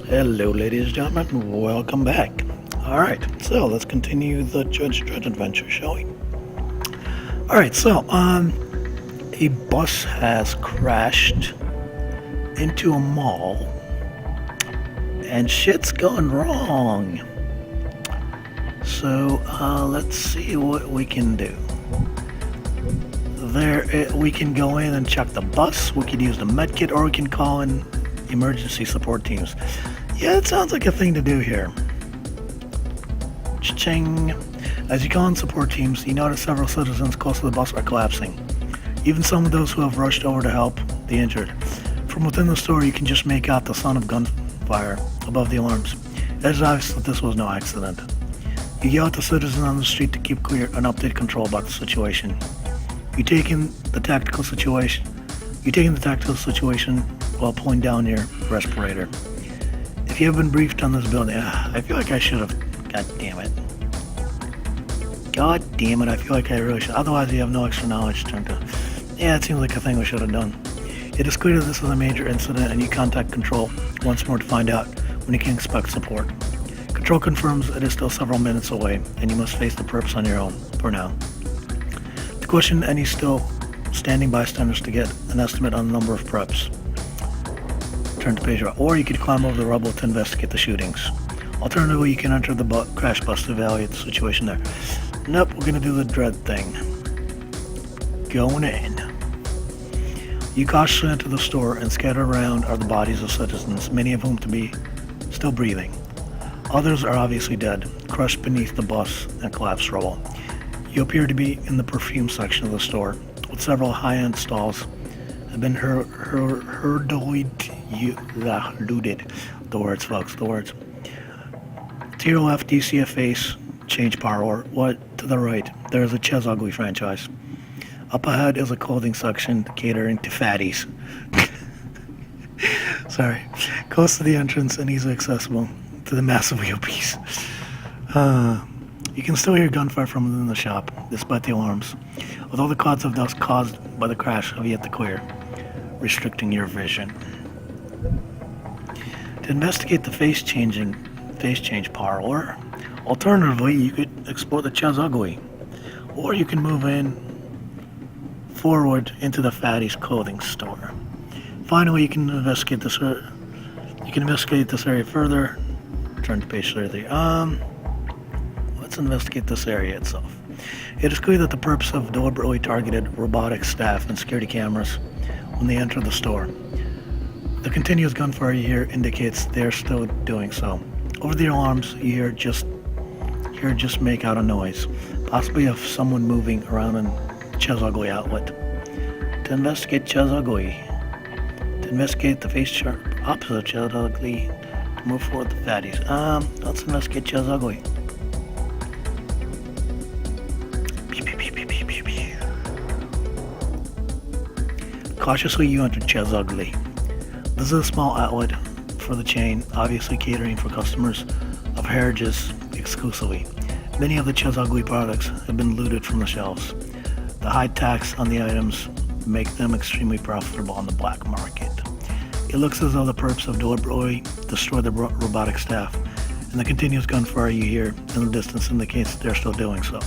Hello, ladies and gentlemen. Welcome back. Alright, so let's continue the Judge Dredd adventure, shall we? Alright, a bus has crashed into a mall and shit's going wrong. So, let's see what we can do. We can go in and check the bus, we could use the medkit, or we can call in emergency support teams. Yeah, it sounds like a thing to do here. Cha-ching. As you call in support teams, you notice several citizens close to the bus are collapsing. Even some of those who have rushed over to help the injured. From within the store, you can just make out the sound of gunfire above the alarms. It is obvious that this was no accident. You yell at the citizens on the street to keep clear and update control about the situation. You take in the tactical situation while pulling down your respirator. If you have been briefed on this building, I feel like I should have. God damn it, I feel like I really should. Otherwise, you have no extra knowledge to turn to. Yeah, it seems like a thing we should have done. It is clear that this is a major incident, and you contact Control once more to find out when you can expect support. Control confirms it is still several minutes away, and you must face the perps on your own, for now. To question any still standing bystanders to get an estimate on the number of preps. Turn to page right. Or you could climb over the rubble to investigate the shootings. Alternatively, you can enter the crash bus to evaluate the situation there. Nope, we're gonna do the Dredd thing. Going in. You cautiously enter the store, and scattered around are the bodies of citizens, many of whom to be still breathing. Others are obviously dead, crushed beneath the bus and collapsed rubble. You appear to be in the perfume section of the store, with several high-end stalls have been looted. The words, folks, the words. To your left, you see a face change parlor. What to the right, there is a Ches Ugly franchise. Up ahead is a clothing section catering to fatties. Sorry. Close to the entrance and easily accessible to the massively obese. You can still hear gunfire from within the shop, despite the alarms, although the clouds of dust caused by the crash have yet to clear, restricting your vision. To investigate the face change parlor, alternatively, you could explore the Ches Ugly, or you can move forward into the fatty's clothing store. Finally, you can investigate this area further. Turn to page 33. Let's investigate this area itself. It is clear that the perps have deliberately targeted robotic staff and security cameras when they enter the store. The continuous gunfire you hear indicates they are still doing so. Over the alarms, you hear just make out a noise, possibly of someone moving around in Ches Ugly outlet. To investigate Ches Ugly, to investigate the face chart opposite of Ches Ugly, to move forward the fatties. Let's investigate Ches Ugly. Cautiously, you enter Ches Ugly. This is a small outlet for the chain, obviously catering for customers of Heritage exclusively. Many of the Ches Ugly products have been looted from the shelves. The high tax on the items make them extremely profitable on the black market. It looks as though the perps have deliberately destroyed the robotic staff, and the continuous gunfire you hear in the distance indicates they're still doing so.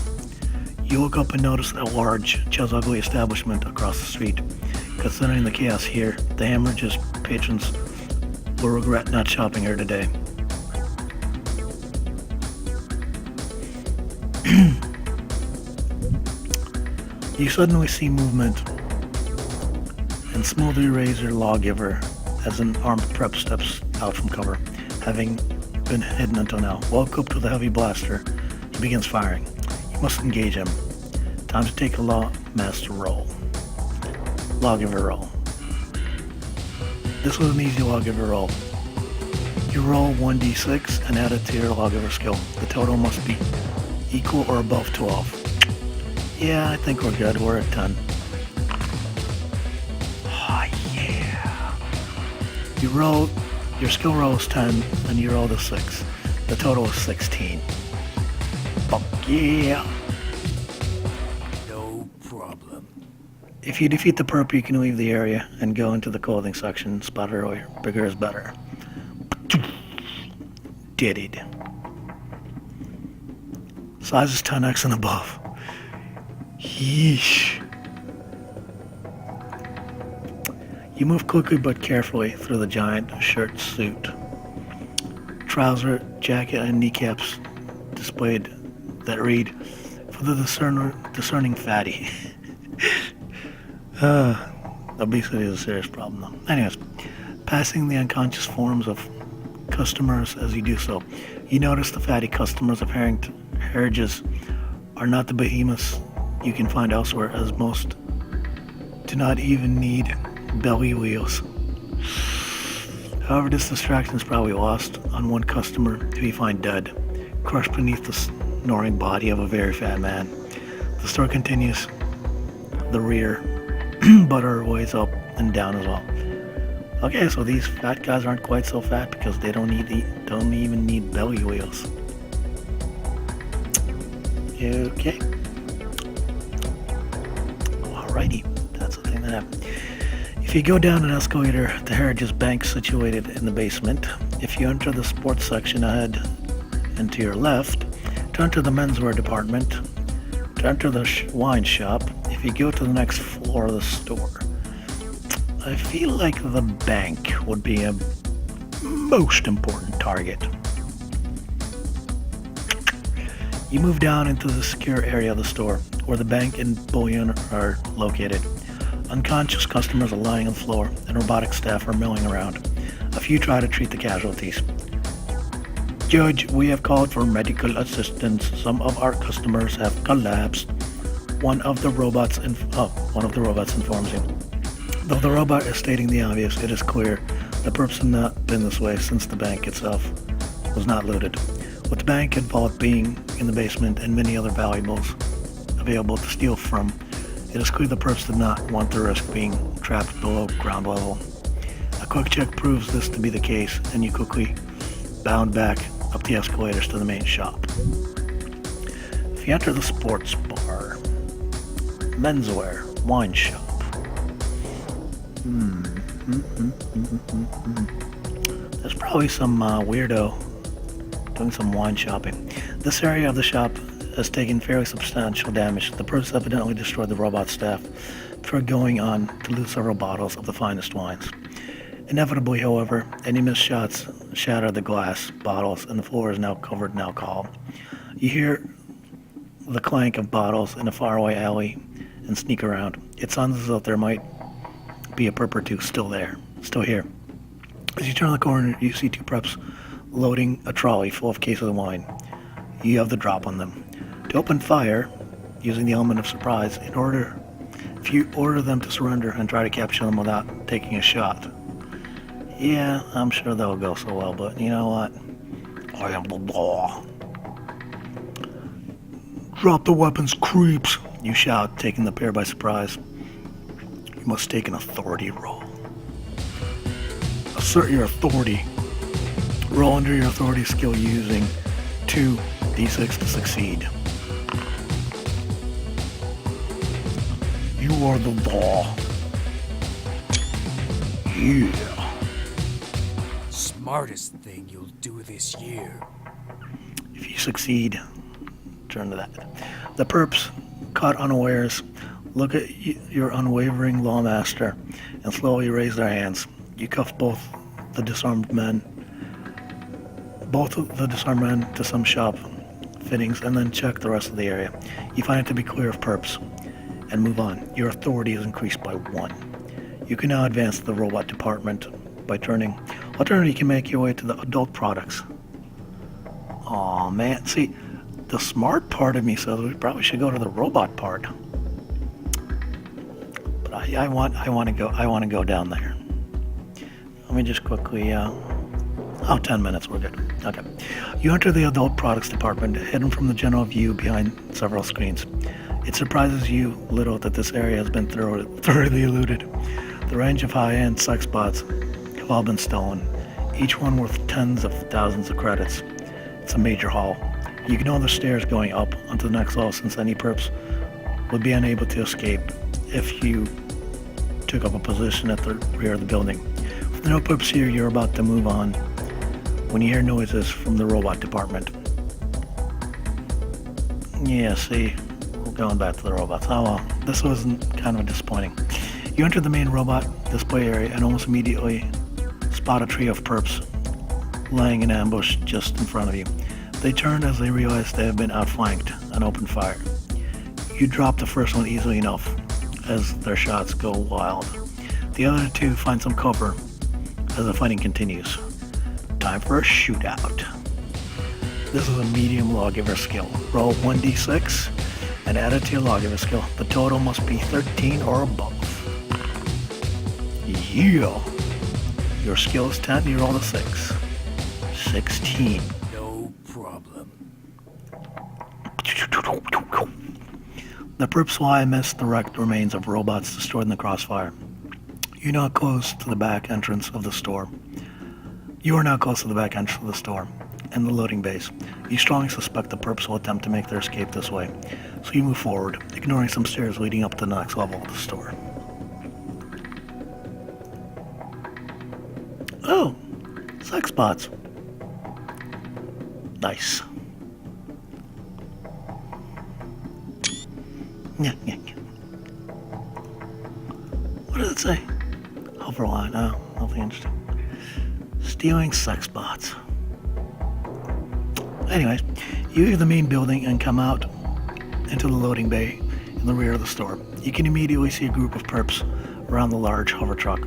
You look up and notice a large Ches Ugly establishment across the street. Considering the chaos here, the Hemorrhage's patrons will regret not shopping here today. You suddenly see movement, and smoothly razor Lawgiver as an armed prep steps out from cover, having been hidden until now. Well equipped with a heavy blaster, he begins firing. You must engage him. Time to take a Lawmaster roll. Lawgiver roll. This was an easy Lawgiver roll. You roll 1d6 and add it to your Lawgiver skill. The total must be equal or above 12. Yeah, I think we're good. We're at 10. Oh yeah. Your skill roll is 10 and you roll a 6. The total is 16. Fuck yeah. If you defeat the perp, you can leave the area and go into the clothing section spotted earlier. Bigger is better. did it. Size is 10x and above. Yeesh. You move quickly but carefully through the giant shirt suit. Trouser, jacket, and kneecaps displayed that read, "For the discerning fatty." Obesity is a serious problem, though. Anyways, passing the unconscious forms of customers as you do so, you notice the fatty customers of Harridge's are not the behemoths you can find elsewhere, as most do not even need belly wheels. However, this distraction is probably lost on one customer who you find dead, crushed beneath the snoring body of a very fat man. The store continues the rear, but are ways up and down as well. Okay, so these fat guys aren't quite so fat because they don't even need belly wheels. Okay. Alrighty, that's the thing that happened. If you go down an escalator to Harridge's Bank, situated in the basement, if you enter the sports section ahead and to your left, turn to the menswear department, to enter the wine shop, if you go to the next floor of the store. I feel like the bank would be a most important target. You move down into the secure area of the store, where the bank and bullion are located. Unconscious customers are lying on the floor, and robotic staff are milling around. A few try to treat the casualties. "Judge, we have called for medical assistance. Some of our customers have collapsed." One of the robots informs you. Though the robot is stating the obvious, it is clear the perps have not been this way since the bank itself was not looted. With the bank and vault being in the basement and many other valuables available to steal from, it is clear the perps did not want to risk being trapped below ground level. A quick check proves this to be the case, and you quickly bound back up the escalators to the main shop. If you enter the sports bar, menswear, wine shop. There's probably some weirdo doing some wine shopping. This area of the shop has taken fairly substantial damage. The perps evidently destroyed the robot staff before going on to loot several bottles of the finest wines. Inevitably, however, any missed shots shattered the glass bottles, and the floor is now covered in alcohol. You hear the clank of bottles in a faraway alley and sneak around. It sounds as though there might be a perp or two still here. As you turn the corner, you see two preps loading a trolley full of cases of wine. You have the drop on them. To open fire, using the element of surprise, if you order them to surrender and try to capture them without taking a shot. Yeah, I'm sure that'll go so well, but you know what? I am the law. "Drop the weapons, creeps," you shout, taking the pair by surprise. You must take an authority roll. Assert your authority. Roll under your authority skill using 2d6 to succeed. You are the law. Yeah. Smartest thing you'll do this year. If you succeed, turn to that. The perps, caught unawares, look at your unwavering lawmaster and slowly raise their hands. You cuff both of the disarmed men to some shop fittings and then check the rest of the area. You find it to be clear of perps and move on. Your authority is increased by 1. You can now advance to the robot department by turning. Alternatively, you can make your way to the adult products. Aw, man. See, the smart part of me says we probably should go to the robot part. But I want to go down there. Let me just quickly 10 minutes, we're good. Okay. You enter the adult products department, hidden from the general view behind several screens. It surprises you little that this area has been thoroughly looted. The range of high-end sexbots have all been stolen, each one worth tens of thousands of credits. It's a major haul. You can know the stairs going up onto the next level, since any perps would be unable to escape if you took up a position at the rear of the building. With no perps here, you're about to move on when you hear noises from the robot department. Yeah, see, we're going back to the robots. Oh well, this was kind of disappointing. You enter the main robot display area and almost immediately spot a trio of perps laying in ambush just in front of you. They turn as they realize they have been outflanked and open fire. You drop the first one easily enough as their shots go wild. The other two find some cover as the fighting continues. Time for a shootout. This is a medium lawgiver skill. Roll 1d6 and add it to your lawgiver skill. The total must be 13 or above. Yeah! Your skill is 10, you roll a 6. 16. No problem. The perps fly amidst the wrecked remains of robots destroyed in the crossfire. You are now close to the back entrance of the store. And the loading base. You strongly suspect the perps will attempt to make their escape this way, so you move forward, ignoring some stairs leading up to the next level of the store. Oh, sexbots. Nice. Yeah. What does it say? Overline. Oh, nothing interesting. Stealing sexbots. Anyways, you leave the main building and come out into the loading bay in the rear of the store. You can immediately see a group of perps around the large hover truck.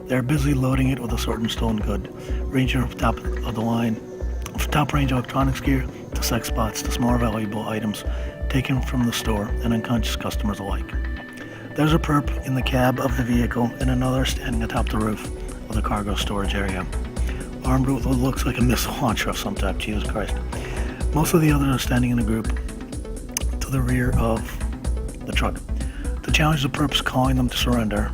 They are busy loading it with assorted stolen good, ranging from top range electronics gear to sexbots to more valuable items taken from the store and unconscious customers alike. There's a perp in the cab of the vehicle and another standing atop the roof of the cargo storage area, armed with what looks like a missile launcher of some type. Jesus Christ. Most of the others are standing in a group to the rear of the truck. To challenge the perps, calling them to surrender.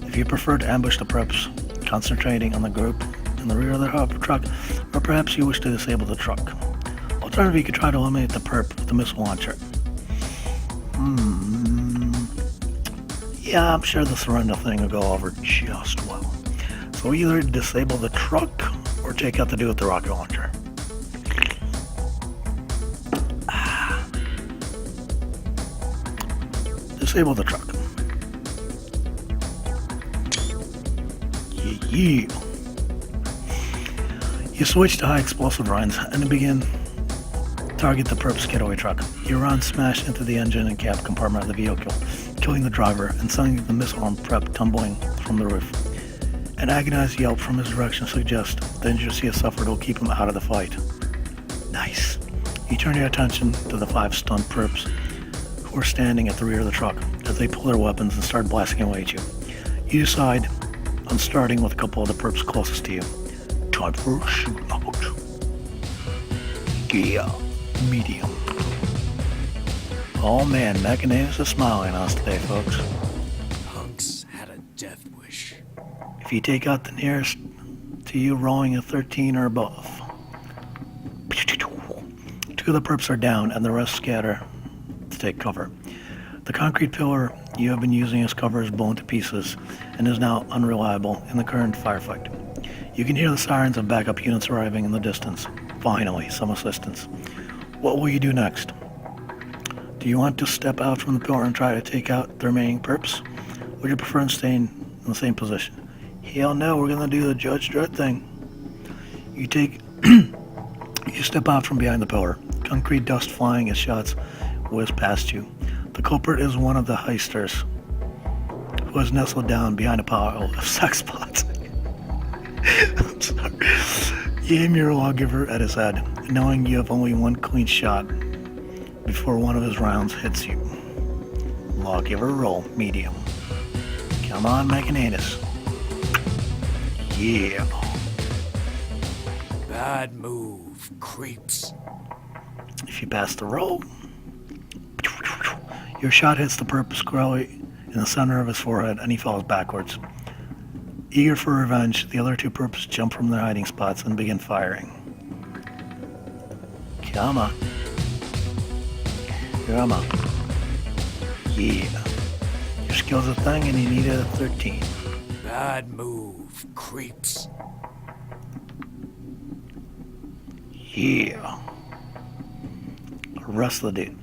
If you prefer to ambush the perps, concentrating on the group in the rear of the truck, or perhaps you wish to disable the truck. Alternatively, you could try to eliminate the perp with the missile launcher. Yeah, I'm sure the surrender thing will go over just well. So either disable the truck or take out the dude with the rocket launcher. Disable the truck. Yeah. You switch to high explosive rounds and begin target the perp's getaway truck. Your rounds smash into the engine and cab compartment of the vehicle, killing the driver and sending the missile-armed prep tumbling from the roof. An agonized yelp from his direction suggests the injuries he has suffered will keep him out of the fight. Nice. You turn your attention to the 5 stunned perps who are standing at the rear of the truck as they pull their weapons and start blasting away at you. You decide on starting with a couple of the perps closest to you. Time for a shootout. Yeah, medium. Oh man, Mechananus is smiling on us today, folks. Hunks had a death wish. If you take out the nearest to you rolling a 13 or above. 2 of the perps are down and the rest scatter to take cover. The concrete pillar you have been using as cover is blown to pieces and is now unreliable in the current firefight. You can hear the sirens of backup units arriving in the distance. Finally, some assistance. What will you do next? Do you want to step out from the pillar and try to take out the remaining perps? Or would you prefer staying in the same position? Hell no, we're gonna do the Judge Dredd thing. You step out from behind the pillar. Concrete dust flying as shots whiz past you. The culprit is one of the heisters, who has nestled down behind a pile of sexbots. I'm sorry. You aim your lawgiver at his head, knowing you have only one clean shot before one of his rounds hits you. Lawgiver roll, medium. Come on, Mechananus. Yeah. Bad move, creeps. If you pass the roll, your shot hits the perp squarely in the center of his forehead and he falls backwards. Eager for revenge, the other 2 perps jump from their hiding spots and begin firing. Come on. Come on. Yeah. Your skill's a thing and you need a 13. Bad move, creeps. Yeah. Arrest the dude.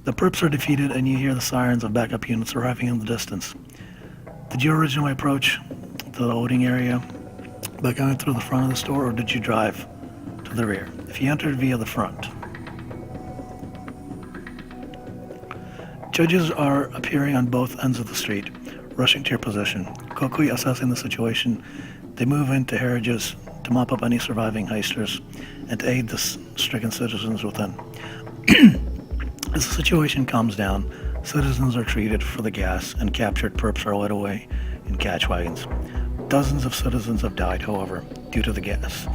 The perps are defeated and you hear the sirens of backup units arriving in the distance. Did you originally approach the loading area by going through the front of the store, or did you drive to the rear? If you entered via the front. Judges are appearing on both ends of the street, rushing to your position. Quickly assessing the situation, they move into Harridge's to mop up any surviving heisters and to aid the stricken citizens within. As the situation calms down, citizens are treated for the gas and captured perps are led away in catch wagons. Dozens of citizens have died, however, due to the gas.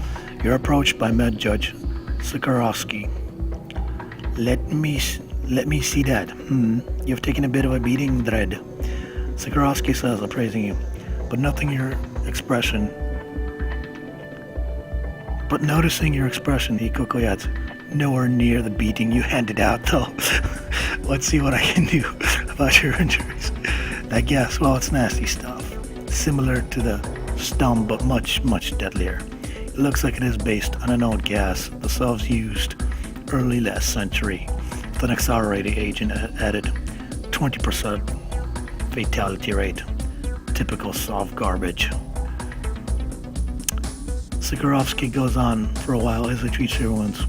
You're approached by Med Judge Sikorovsky. Let me see that. You've taken a bit of a beating, Dredd. Sikorovsky says, appraising you, but noticing your expression, he quickly adds, nowhere near the beating you handed out, though. Let's see what I can do about your injuries. That gas, well, it's nasty stuff. Similar to the Stum, but much, much deadlier. It looks like it is based on an old gas the Sovs used early last century, with an accelerating agent added. 20% fatality rate. Typical Sov garbage. Sikorovsky goes on for a while as he treats your wounds.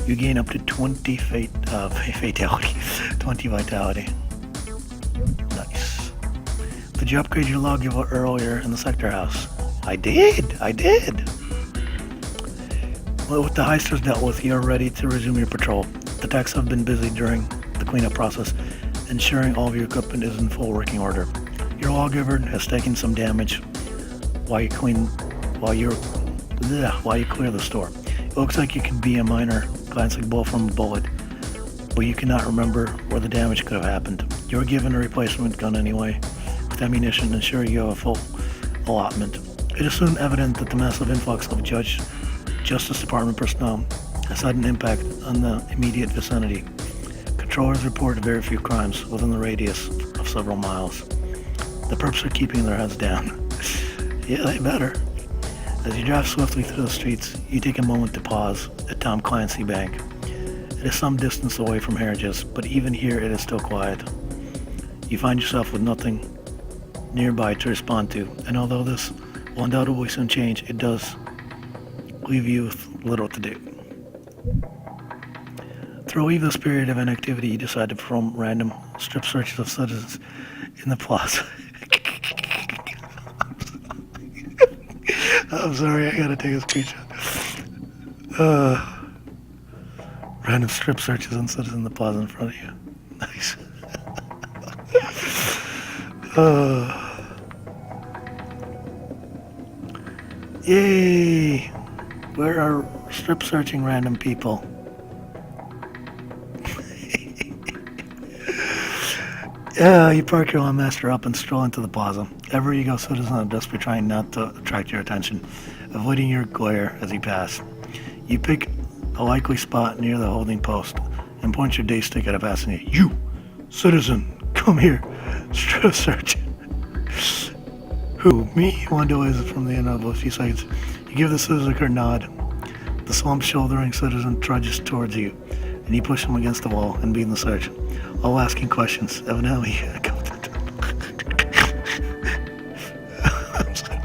You gain up to 20 fatality. 20 vitality. Nice. Did you upgrade your Lawgiver earlier in the sector house? I did. Well, with the heisters dealt with, you're ready to resume your patrol. The techs have been busy during the cleanup process, ensuring all of your equipment is in full working order. Your Lawgiver has taken some damage while you clear the store. It looks like it could be a minor glancing blow from a bullet, but you cannot remember where the damage could have happened. You were given a replacement gun anyway, with ammunition, ensuring you have a full allotment. It is soon evident that the massive influx of Justice Department personnel has had an impact on the immediate vicinity. Controllers report very few crimes within the radius of several miles. The perps are keeping their heads down. Yeah, they better. As you drive swiftly through the streets, you take a moment to pause at Tom Clancy Bank. It is some distance away from Harridge's, but even here it is still quiet. You find yourself with nothing nearby to respond to, and although this will undoubtedly soon change, it does leave you with little to do. To relieve this period of inactivity, you decide to perform random strip searches of citizens in the plaza. I'm sorry, I gotta take a screenshot. Random strip searches on citizens in the plaza in front of you. Nice. Yay! Where are strip searching random people? You park your Landmaster up and stroll into the plaza. Everywhere you go, citizens are desperately trying not to attract your attention, avoiding your glare as you pass. You pick a likely spot near the holding post and point your day stick at a passenger. You, citizen, come here. Strip search. Who? Me? One is from the end of a few seconds. You give the citizen a curt nod. The slump-shouldering citizen trudges towards you, and you push him against the wall and begin the search, all asking questions. Evidently, I'm sorry.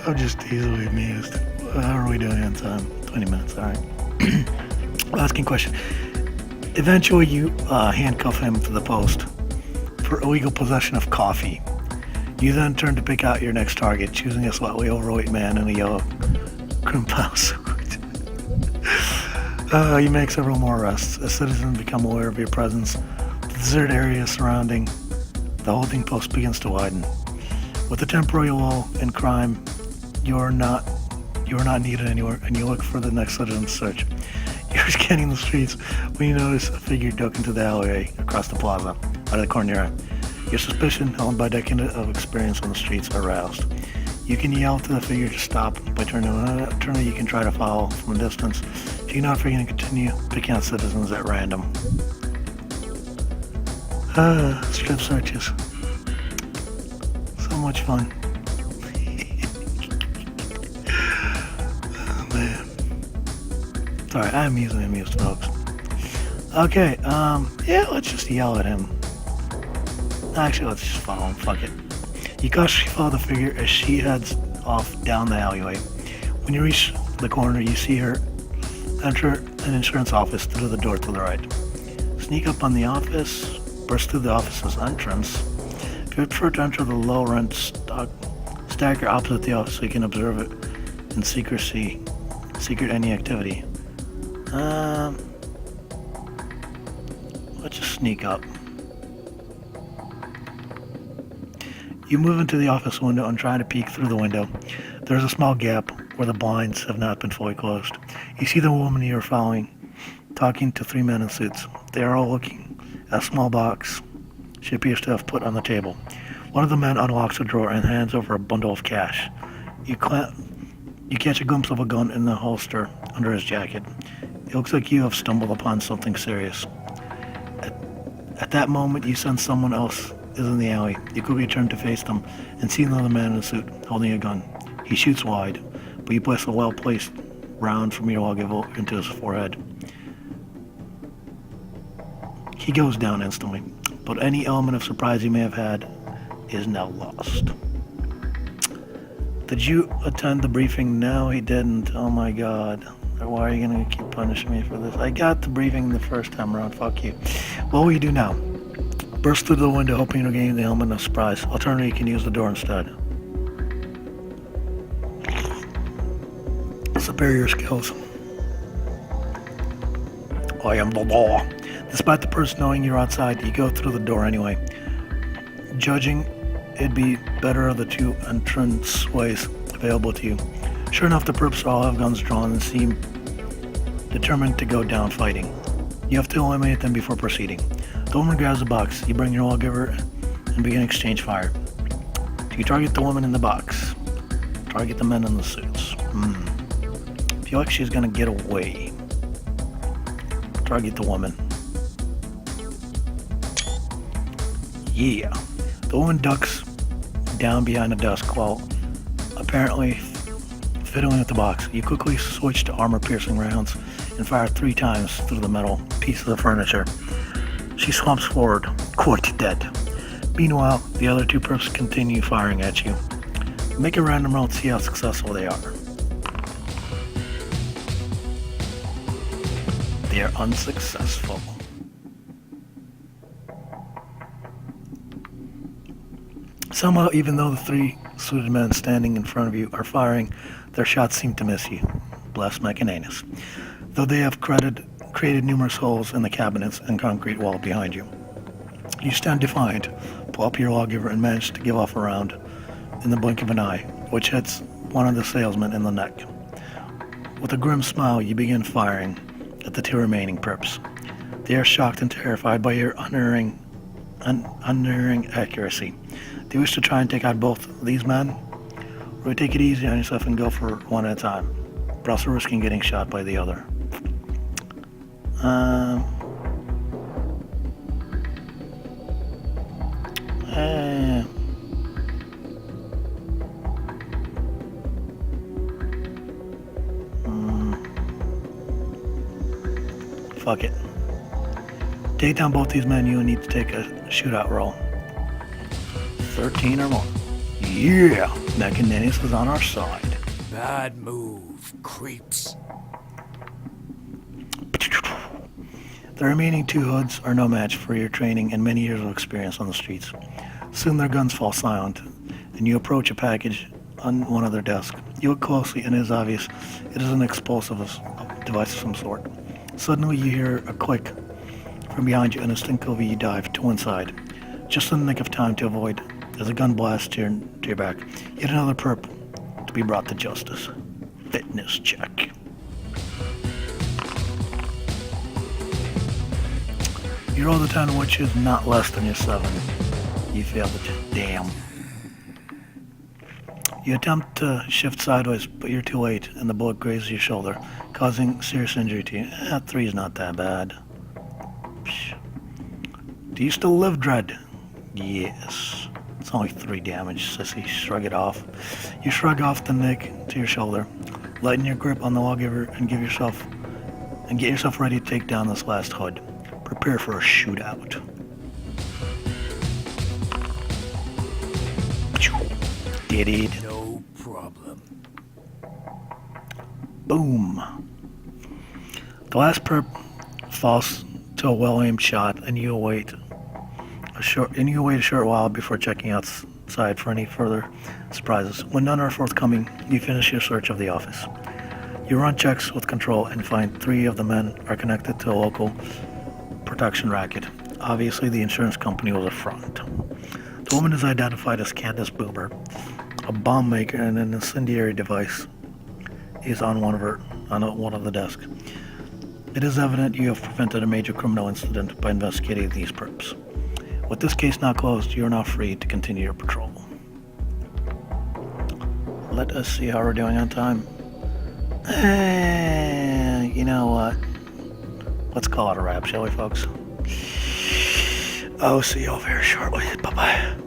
I'm just easily amused. How are we doing on time? 20 minutes, alright. Asking question. Eventually, you handcuff him to the post for illegal possession of coffee. You then turn to pick out your next target, choosing a slightly overweight man in a yellow crimpal suit. You make several more arrests. As citizens become aware of your presence, the desert area surrounding the holding post begins to widen. With a temporary lull in crime, you are not needed anywhere, and you look for the next citizen's search. You're scanning the streets when you notice a figure duck into the alleyway across the plaza, out of the corner of your eye. Your suspicion, held by decades of experience on the streets, are aroused. You can yell to the figure to stop by turning. You can try to follow from a distance. If you're not free to continue picking out citizens at random. Strip searches. So much fun. Sorry, I'm easily amused, folks. Okay, yeah, let's just yell at him. Actually, let's just follow him, fuck it. You cautiously follow the figure as she heads off down the alleyway. When you reach the corner, you see her enter an insurance office through the door to the right. Sneak up on the office, burst through the office's entrance. If you prefer to enter the low-rent stagger opposite the office so you can observe it in secret any activity. Let's just sneak up. You move into the office window and try to peek through the window. There's a small gap where the blinds have not been fully closed. You see the woman you are following talking to three men in suits. They are all looking at a small box she appears to have put on the table. One of the men unlocks a drawer and hands over a bundle of cash. You catch a glimpse of a gun in the holster under his jacket. It looks like you have stumbled upon something serious. At that moment, you sense someone else is in the alley. You quickly turn to face them and see another man in a suit holding a gun. He shoots wide, but you place a well-placed round from your Lawgiving into his forehead. He goes down instantly, but any element of surprise you may have had is now lost. Did you attend the briefing? No, he didn't. Oh my god. Why are you gonna keep punishing me for this? I got the briefing the first time around. Fuck you. What will you do now? Burst through the window hoping to gain the element of surprise. Alternatively, you can use the door instead. Superior skills. I am the law. Despite the person knowing you're outside, you go through the door anyway. Judging, it'd be better of the two entrance ways available to you. Sure enough, the perps all have guns drawn and seem determined to go down fighting. You have to eliminate them before proceeding. The woman grabs a box. You bring your Lawgiver and begin exchange fire. Do you target the woman in the box? Target the men in the suits. Feel like she's gonna get away. Target the woman. Yeah. The woman ducks down behind a desk while apparently fiddling with the box. You quickly switch to armor-piercing rounds and fire 3 times through the metal pieces of furniture. She slumps forward, quite dead. Meanwhile, the other 2 perps continue firing at you. Make a random roll to see how successful they are. They are unsuccessful. Somehow, even though the 3 suited men standing in front of you are firing, their shots seem to miss you. Bless Mechananus. Though they have created numerous holes in the cabinets and concrete wall behind you. You stand defiant, pull up your Lawgiver and manage to give off a round in the blink of an eye, which hits one of the salesmen in the neck. With a grim smile, you begin firing at the 2 remaining perps. They are shocked and terrified by your unerring accuracy. Do you wish to try and take out both these men? Or you take it easy on yourself and go for one at a time, but also risking getting shot by the other? Fuck it. Take down both these men, you will need to take a shootout roll. 13 or more. Yeah! Mechananus is on our side. Bad move, creeps. The remaining 2 hoods are no match for your training and many years of experience on the streets. Soon their guns fall silent, and you approach a package on one of their desks. You look closely and it is obvious it is an explosive device of some sort. Suddenly you hear a click from behind you and instinctively you dive to one side, just in the nick of time to avoid as a gun blasts to your back. Yet another perp to be brought to justice. Fitness check. You roll the 10, which is not less than your 7. You failed it. Damn. You attempt to shift sideways, but you're too late, and the bullet grazes your shoulder, causing serious injury to you. 3 is not that bad. Do you still live, Dredd? Yes. It's only 3 damage, sissy. Shrug it off. You shrug off the nick to your shoulder, lighten your grip on the Lawgiver, and give yourself and get yourself ready to take down this last hood. Prepare for a shootout. Did. No problem. Boom. The last perp falls to a well-aimed shot, and you wait a short while before checking outside for any further surprises. When none are forthcoming, you finish your search of the office. You run checks with control and find 3 of the men are connected to a local protection racket. Obviously, the insurance company was a front. The woman is identified as Candace Boomer. A bomb maker and an incendiary device is on one of the desks. It is evident you have prevented a major criminal incident by investigating these perps. With this case now closed, you are now free to continue your patrol. Let us see how we're doing on time. You know what? Let's call it a wrap, shall we, folks? I'll see you all very shortly. Bye-bye.